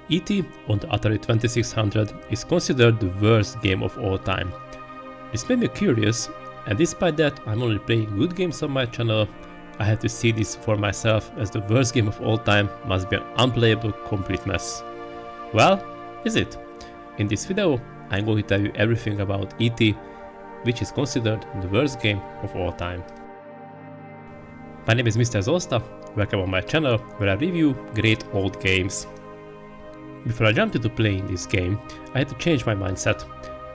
E.T. on the Atari 2600 is considered the worst game of all time. This made me curious, and despite that I'm only playing good games on my channel, I had to see this for myself, as the worst game of all time must be an unplayable complete mess. Well, is it? In this video I'm going to tell you everything about E.T., which is considered the worst game of all time. My name is Mr. Zolsta, welcome on my channel where I review great old games. Before I jumped into playing this game, I had to change my mindset.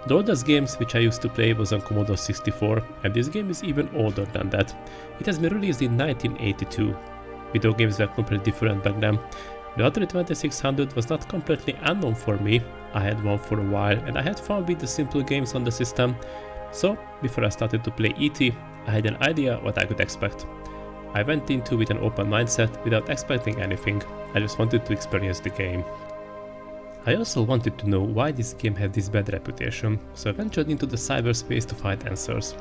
The oldest games which I used to play was on Commodore 64, and this game is even older than that. It has been released in 1982. Video games were completely different back then. The Atari 2600 was not completely unknown for me. I had one for a while and I had fun with the simple games on the system. So, before I started to play E.T., I had an idea what I could expect. I went into with an open mindset without expecting anything. I just wanted to experience the game. I also wanted to know why this game had this bad reputation, so I ventured into the cyberspace to find answers.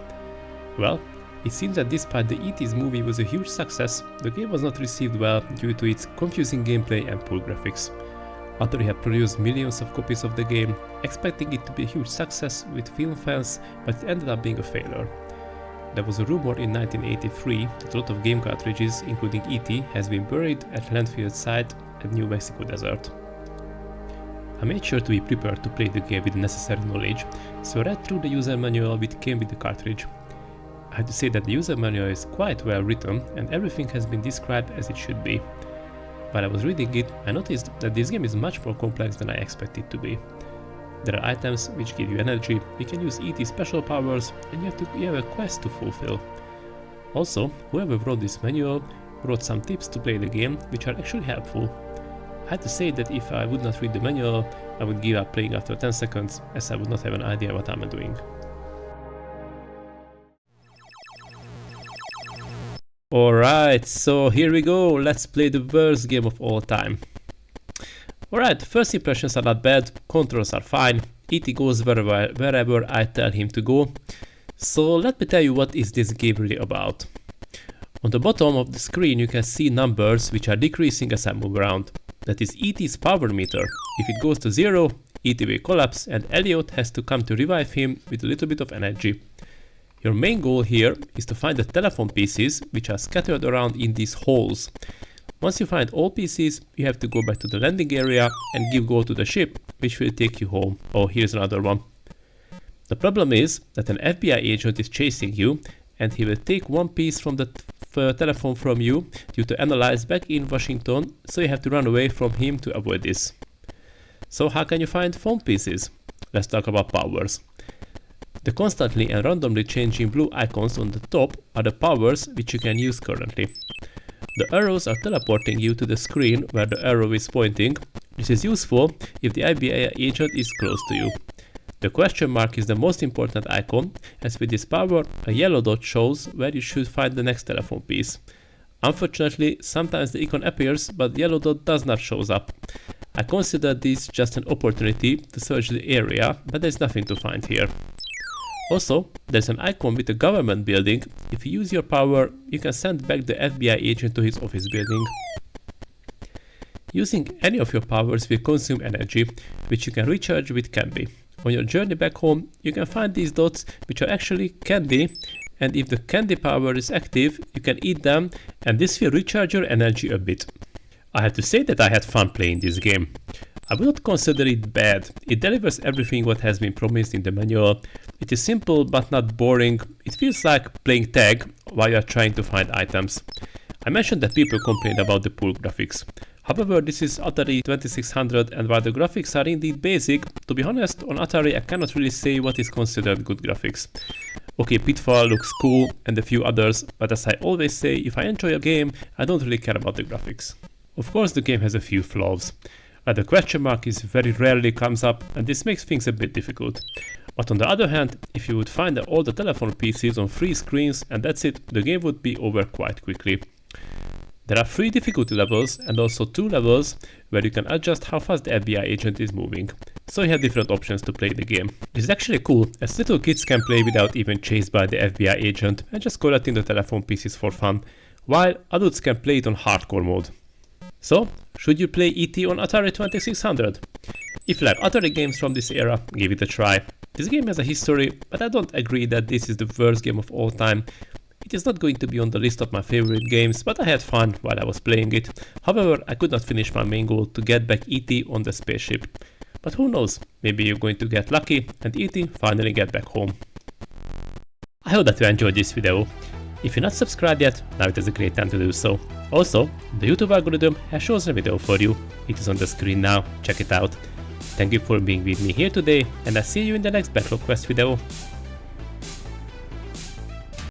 Well, it seems that despite the E.T.'s movie was a huge success, the game was not received well due to its confusing gameplay and poor graphics. Atari had produced millions of copies of the game, expecting it to be a huge success with film fans, but it ended up being a failure. There was a rumor in 1983 that a lot of game cartridges, including E.T., has been buried at landfill site at New Mexico desert. I made sure to be prepared to play the game with the necessary knowledge, so I read through the user manual which came with the cartridge. I have to say that the user manual is quite well written and everything has been described as it should be. While I was reading it, I noticed that this game is much more complex than I expected it to be. There are items which give you energy, you can use E.T. special powers, and you have a quest to fulfill. Also, whoever wrote this manual wrote some tips to play the game which are actually helpful. I had to say that if I would not read the manual, I would give up playing after 10 seconds, as I would not have an idea what I'm doing. Alright, so here we go, let's play the worst game of all time. Alright, first impressions are not bad, controls are fine, E.T. goes wherever I tell him to go. So let me tell you what is this game really about. On the bottom of the screen you can see numbers which are decreasing as I move around. That is E.T.'s power meter. If it goes to 0, E.T. will collapse and Elliot has to come to revive him with a little bit of energy. Your main goal here is to find the telephone pieces which are scattered around in these holes. Once you find all pieces, you have to go back to the landing area and give go to the ship, which will take you home. Oh, here's another one. The problem is that an FBI agent is chasing you and he will take one piece from the telephone from you due to analyze back in Washington, so you have to run away from him to avoid this. So how can you find phone pieces? Let's talk about powers. The constantly and randomly changing blue icons on the top are the powers which you can use currently. The arrows are teleporting you to the screen where the arrow is pointing. This is useful if the FBI agent is close to you. The question mark is the most important icon, as with this power, a yellow dot shows where you should find the next telephone piece. Unfortunately, sometimes the icon appears, but the yellow dot does not show up. I consider this just an opportunity to search the area, but there's nothing to find here. Also, there's an icon with a government building. If you use your power, you can send back the FBI agent to his office building. Using any of your powers will consume energy, which you can recharge with candy. On your journey back home, you can find these dots which are actually candy, and if the candy power is active, you can eat them and this will recharge your energy a bit. I have to say that I had fun playing this game. I would not consider it bad. It delivers everything what has been promised in the manual. It is simple but not boring. It feels like playing tag while you are trying to find items. I mentioned that people complained about the poor graphics. However, this is Atari 2600 and while the graphics are indeed basic, to be honest, on Atari I cannot really say what is considered good graphics. Okay, Pitfall looks cool and a few others, but as I always say, if I enjoy a game, I don't really care about the graphics. Of course the game has a few flaws. The question mark is very rarely comes up and this makes things a bit difficult. But on the other hand, if you would find all the telephone pieces on 3 screens and that's it, the game would be over quite quickly. There are 3 difficulty levels and also 2 levels where you can adjust how fast the FBI agent is moving. So you have different options to play the game. This is actually cool, as little kids can play without even chased by the FBI agent and just collecting the telephone pieces for fun, while adults can play it on hardcore mode. So, should you play ET on Atari 2600? If you like Atari games from this era, give it a try. This game has a history, but I don't agree that this is the worst game of all time. It is not going to be on the list of my favorite games, but I had fun while I was playing it. However, I could not finish my main goal to get back ET on the spaceship. But who knows, maybe you're going to get lucky and ET finally get back home. I hope that you enjoyed this video. If you're not subscribed yet, now it is a great time to do so. Also, the YouTube algorithm has chosen a video for you. It is on the screen now, check it out. Thank you for being with me here today, and I'll see you in the next Backlog Quest video.